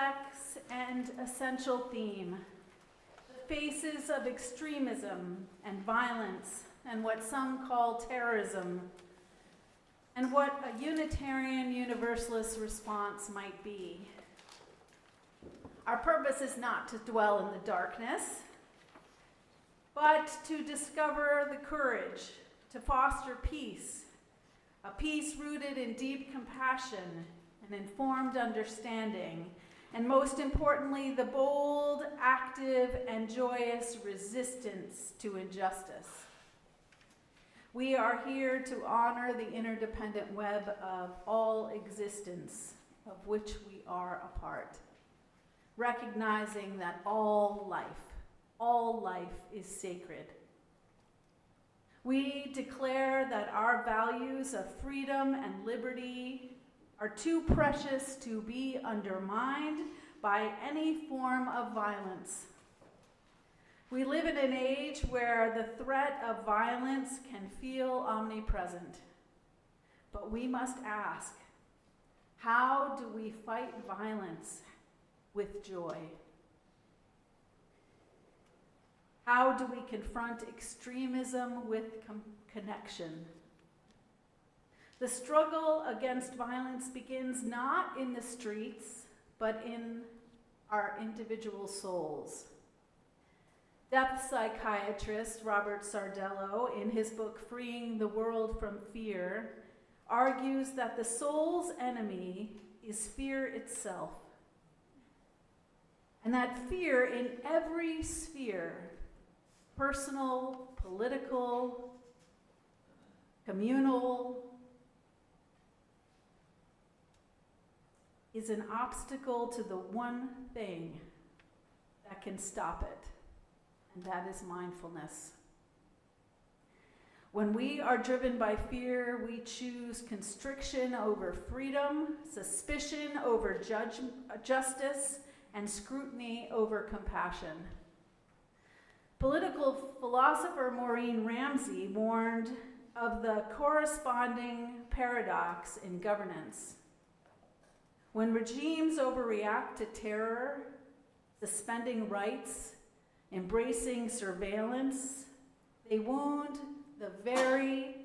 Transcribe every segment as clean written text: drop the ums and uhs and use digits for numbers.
complex and essential theme, the faces of extremism and violence and what some call terrorism, and what a Unitarian Universalist response might be. Our purpose is not to dwell in the darkness, but to discover the courage to foster peace, a peace rooted in deep compassion and informed understanding, and most importantly, the bold, active, and joyous resistance to injustice. We are here to honor the interdependent web of all existence, of which we are a part, recognizing that all life is sacred. We declare that our values of freedom and liberty are too precious to be undermined by any form of violence. We live in an age where the threat of violence can feel omnipresent. But we must ask, how do we fight violence with joy? How do we confront extremism with connection? The struggle against violence begins not in the streets, but in our individual souls. Depth psychiatrist Robert Sardello, in his book Freeing the World from Fear, argues that the soul's enemy is fear itself, and that fear in every sphere, personal, political, communal, is an obstacle to the one thing that can stop it, and that is mindfulness. When we are driven by fear, we choose constriction over freedom, suspicion over justice, and scrutiny over compassion. Political philosopher Maureen Ramsey warned of the corresponding paradox in governance. When regimes overreact to terror, suspending rights, embracing surveillance, they wound the very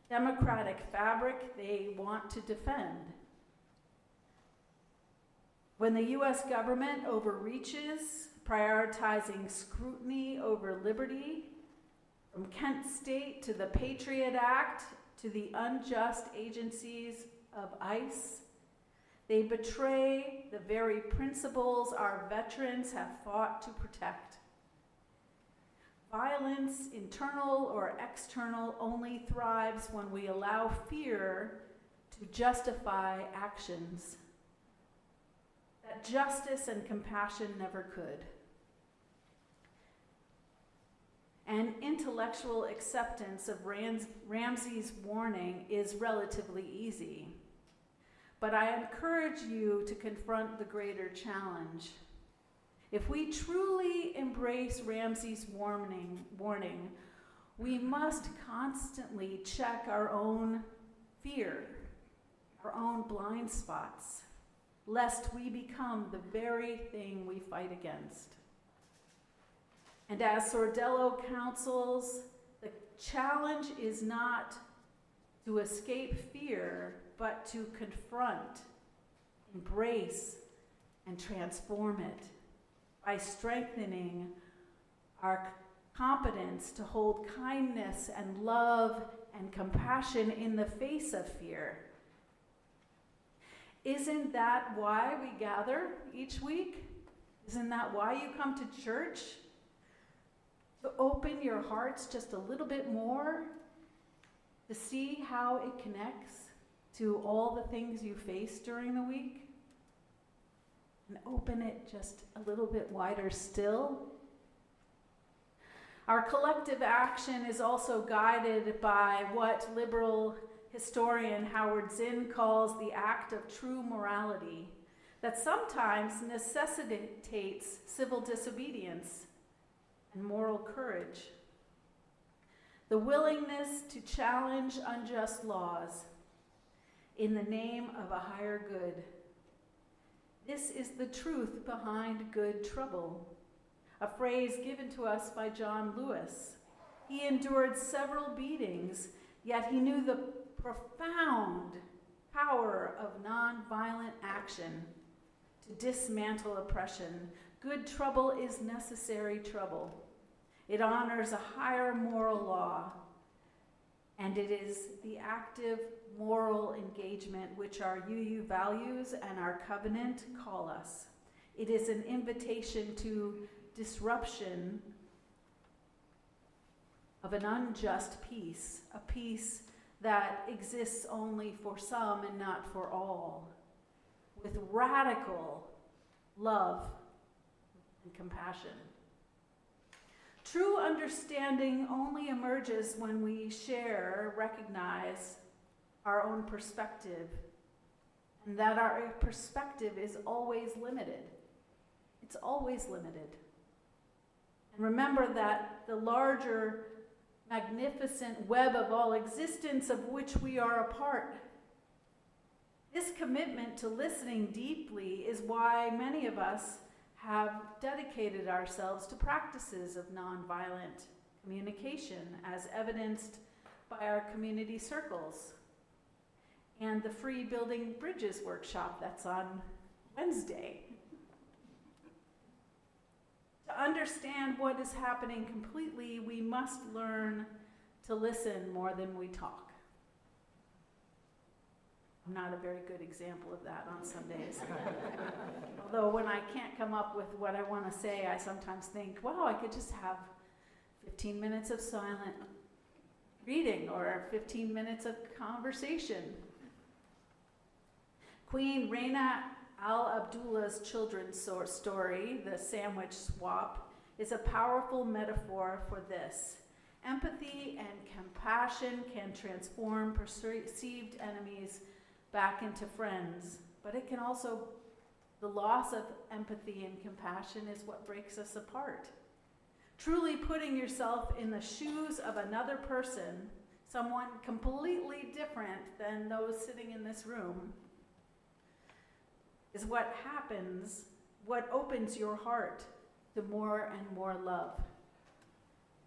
democratic fabric they want to defend. When the US government overreaches, prioritizing scrutiny over liberty, from Kent State to the Patriot Act to the unjust agencies of ICE, they betray the very principles our veterans have fought to protect. Violence, internal or external, only thrives when we allow fear to justify actions that justice and compassion never could. And intellectual acceptance of Ramsey's warning is relatively easy. But I encourage you to confront the greater challenge. If we truly embrace Ramsey's warning, we must constantly check our own fear, our own blind spots, lest we become the very thing we fight against. And as Sardello counsels, the challenge is not to escape fear, but to confront, embrace, and transform it by strengthening our competence to hold kindness and love and compassion in the face of fear. Isn't that why we gather each week? Isn't that why you come to church? To open your hearts just a little bit more, to see how it connects to all the things you face during the week, and open it just a little bit wider still. Our collective action is also guided by what liberal historian Howard Zinn calls the act of true morality, that sometimes necessitates civil disobedience and moral courage. The willingness to challenge unjust laws in the name of a higher good. This is the truth behind good trouble, a phrase given to us by John Lewis. He endured several beatings, yet he knew the profound power of nonviolent action to dismantle oppression. Good trouble is necessary trouble. It honors a higher moral law, and it is the active moral engagement which our UU values and our covenant call us. It is an invitation to disruption of an unjust peace, a peace that exists only for some and not for all, with radical love and compassion. True understanding only emerges when we share, recognize our own perspective, and that our perspective is always limited. It's always limited. And remember that the larger, magnificent web of all existence of which we are a part. This commitment to listening deeply is why many of us have dedicated ourselves to practices of nonviolent communication, as evidenced by our community circles and the free Building Bridges workshop that's on Wednesday. To understand what is happening completely, we must learn to listen more than we talk. I'm not a very good example of that on some days. Although when I can't come up with what I want to say, I sometimes think, wow, I could just have 15 minutes of silent reading or 15 minutes of conversation. Queen Reina Al-Abdullah's children's story, The Sandwich Swap, is a powerful metaphor for this. Empathy and compassion can transform perceived enemies back into friends, but it can also, the loss of empathy and compassion is what breaks us apart. Truly putting yourself in the shoes of another person, someone completely different than those sitting in this room, is what happens, what opens your heart to more and more love.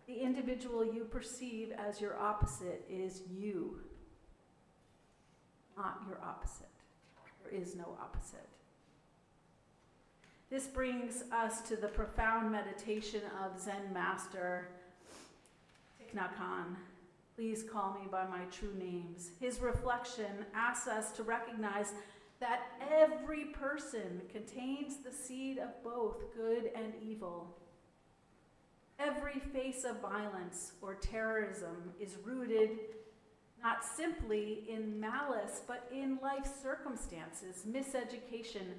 The individual you perceive as your opposite is you, not your opposite. There is no opposite. This brings us to the profound meditation of Zen master Thich Nhat Hanh. Please call me by my true names. His reflection asks us to recognize that every person contains the seed of both good and evil. Every face of violence or terrorism is rooted not simply in malice, but in life circumstances, miseducation,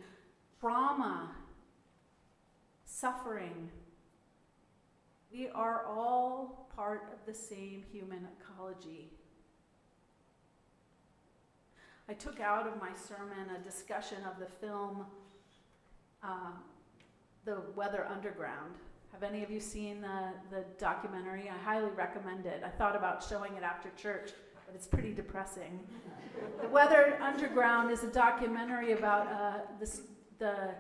trauma, suffering. We are all part of the same human ecology. I took out of my sermon a discussion of the film, The Weather Underground. Have any of you seen the documentary? I highly recommend it. I thought about showing it after church, but it's pretty depressing. The Weather Underground is a documentary about the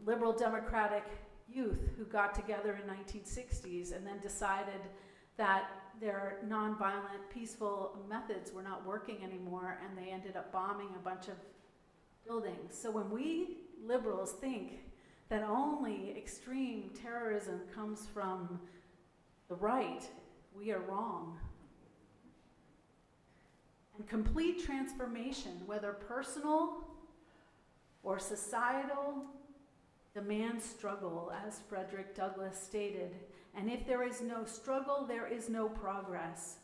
liberal democratic youth who got together in 1960s and then decided that their nonviolent, peaceful methods were not working anymore, and they ended up bombing a bunch of buildings. So when we liberals think that only extreme terrorism comes from the right, we are wrong. And complete transformation, whether personal or societal, demands struggle, as Frederick Douglass stated. And if there is no struggle, there is no progress.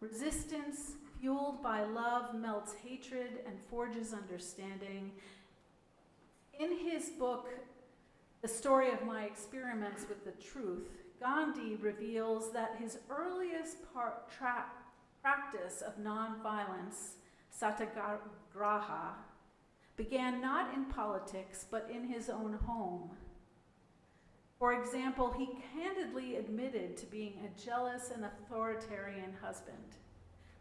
Resistance fueled by love melts hatred and forges understanding. In his book, The Story of My Experiments with the Truth, Gandhi reveals that his earliest practice of nonviolence, satyagraha, began not in politics, but in his own home. For example, he candidly admitted to being a jealous and authoritarian husband,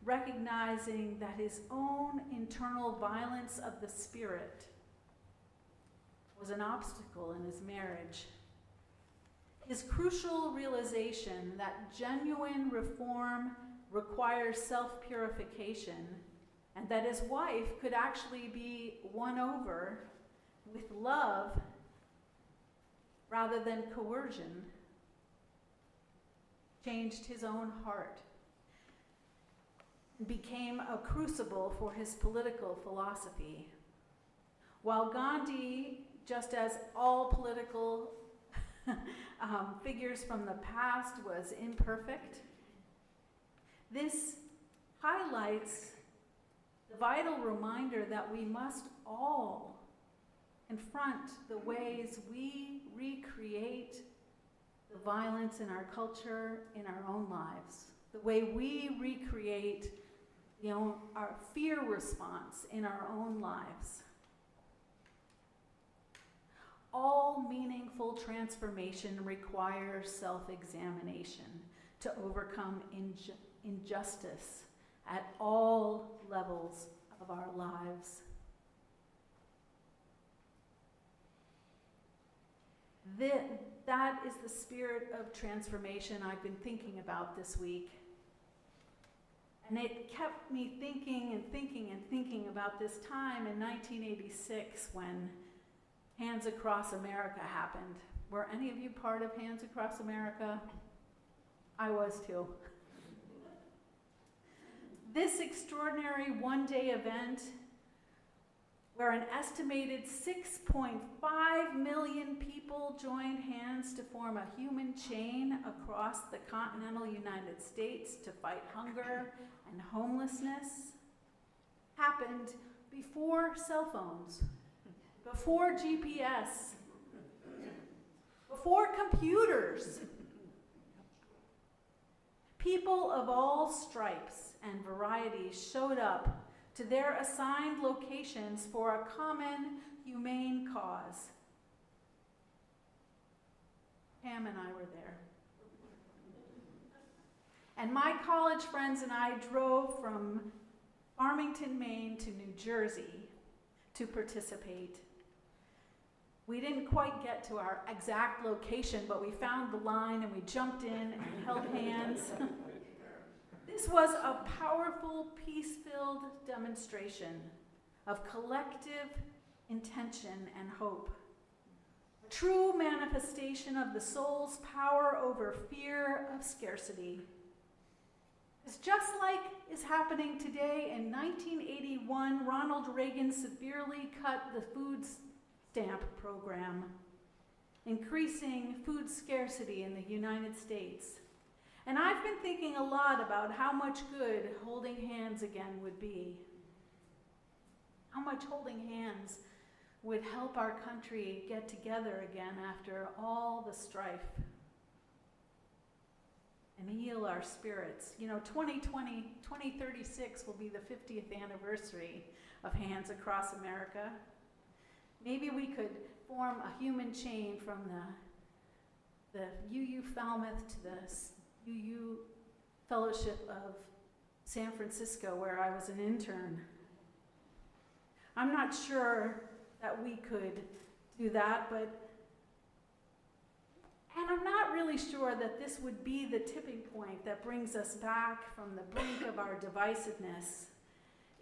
recognizing that his own internal violence of the spirit was an obstacle in his marriage. His crucial realization that genuine reform requires self-purification and that his wife could actually be won over with love rather than coercion changed his own heart and became a crucible for his political philosophy. While Gandhi, just as all political figures from the past, was imperfect, this highlights the vital reminder that we must all confront the ways we recreate the violence in our culture, in our own lives, the way we recreate our fear response in our own lives. All meaningful transformation requires self-examination to overcome injustice at all levels of our lives. That is the spirit of transformation I've been thinking about this week. And it kept me thinking about this time in 1986 when Hands Across America happened. Were any of you part of Hands Across America? I was too. This extraordinary one-day event where an estimated 6.5 million people joined hands to form a human chain across the continental United States to fight hunger and homelessness happened before cell phones, before GPS, before computers. People of all stripes and varieties showed up to their assigned locations for a common, humane cause. Pam and I were there. And my college friends and I drove from Farmington, Maine to New Jersey to participate. We didn't quite get to our exact location, but we found the line and we jumped in and held hands. This was a powerful, peace-filled demonstration of collective intention and hope. A true manifestation of the soul's power over fear of scarcity. It's just like is happening today. In 1981, Ronald Reagan severely cut the food stamp program, increasing food scarcity in the United States. And I've been thinking a lot about how much good holding hands again would be. How much holding hands would help our country get together again after all the strife and heal our spirits. 2036 will be the 50th anniversary of Hands Across America. Maybe we could form a human chain from the UU Falmouth to the UU Fellowship of San Francisco, where I was an intern. I'm not sure that we could do that, and I'm not really sure that this would be the tipping point that brings us back from the brink of our divisiveness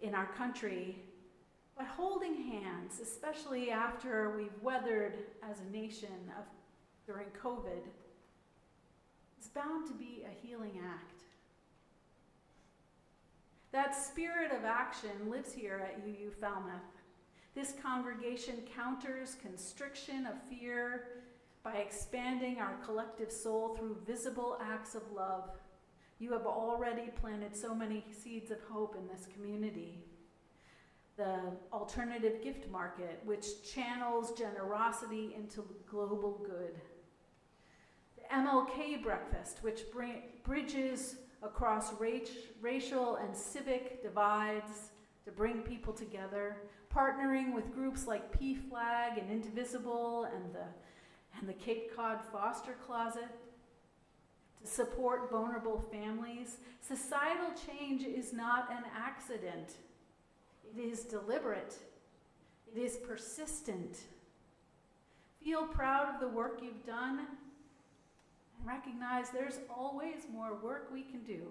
in our country. But holding hands, especially after we've weathered as a nation during COVID, is bound to be a healing act. That spirit of action lives here at UU Falmouth. This congregation counters constriction of fear by expanding our collective soul through visible acts of love. You have already planted so many seeds of hope in this community. The alternative gift market, which channels generosity into global good. MLK breakfast, which bridges across racial and civic divides to bring people together, partnering with groups like PFLAG and Indivisible and the Cape Cod Foster Closet to support vulnerable families. Societal change is not an accident. It is deliberate. It is persistent. Feel proud of the work you've done and recognize there's always more work we can do.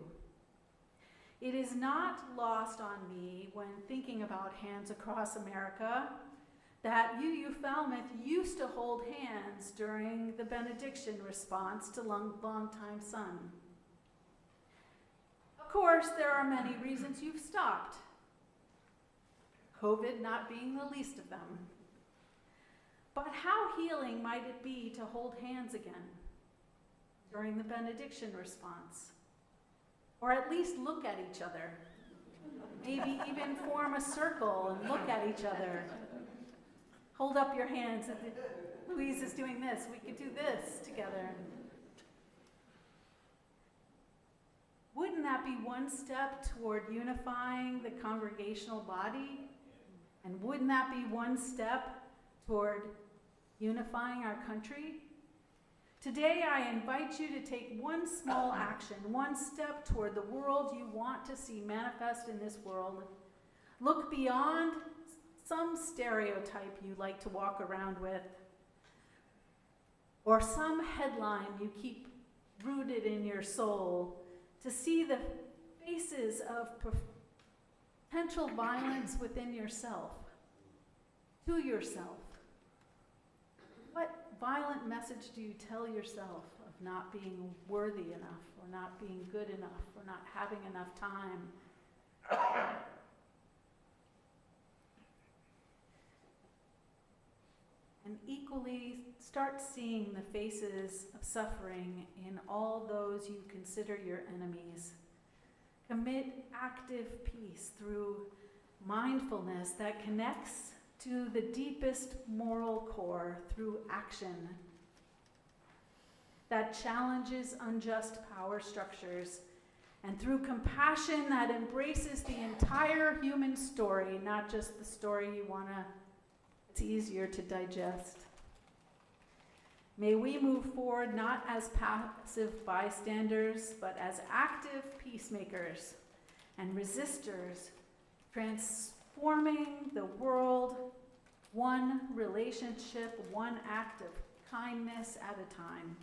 It is not lost on me when thinking about Hands Across America that UU Falmouth used to hold hands during the benediction response to Longtime Son. Of course, there are many reasons you've stopped, COVID not being the least of them. But how healing might it be to hold hands again during the benediction response? Or at least look at each other. Maybe even form a circle and look at each other. Hold up your hands. Louise is doing this. We could do this together. Wouldn't that be one step toward unifying the congregational body? And wouldn't that be one step toward unifying our country? Today, I invite you to take one small action, one step toward the world you want to see manifest in this world. Look beyond some stereotype you like to walk around with, or some headline you keep rooted in your soul, to see the faces of potential violence within yourself, to yourself. What violent message do you tell yourself of not being worthy enough, or not being good enough, or not having enough time? And equally, start seeing the faces of suffering in all those you consider your enemies. Commit active peace through mindfulness that connects to the deepest moral core through action, that challenges unjust power structures, and through compassion that embraces the entire human story, not just the story it's easier to digest. May we move forward not as passive bystanders, but as active peacemakers and resistors, transforming the world one relationship, one act of kindness at a time.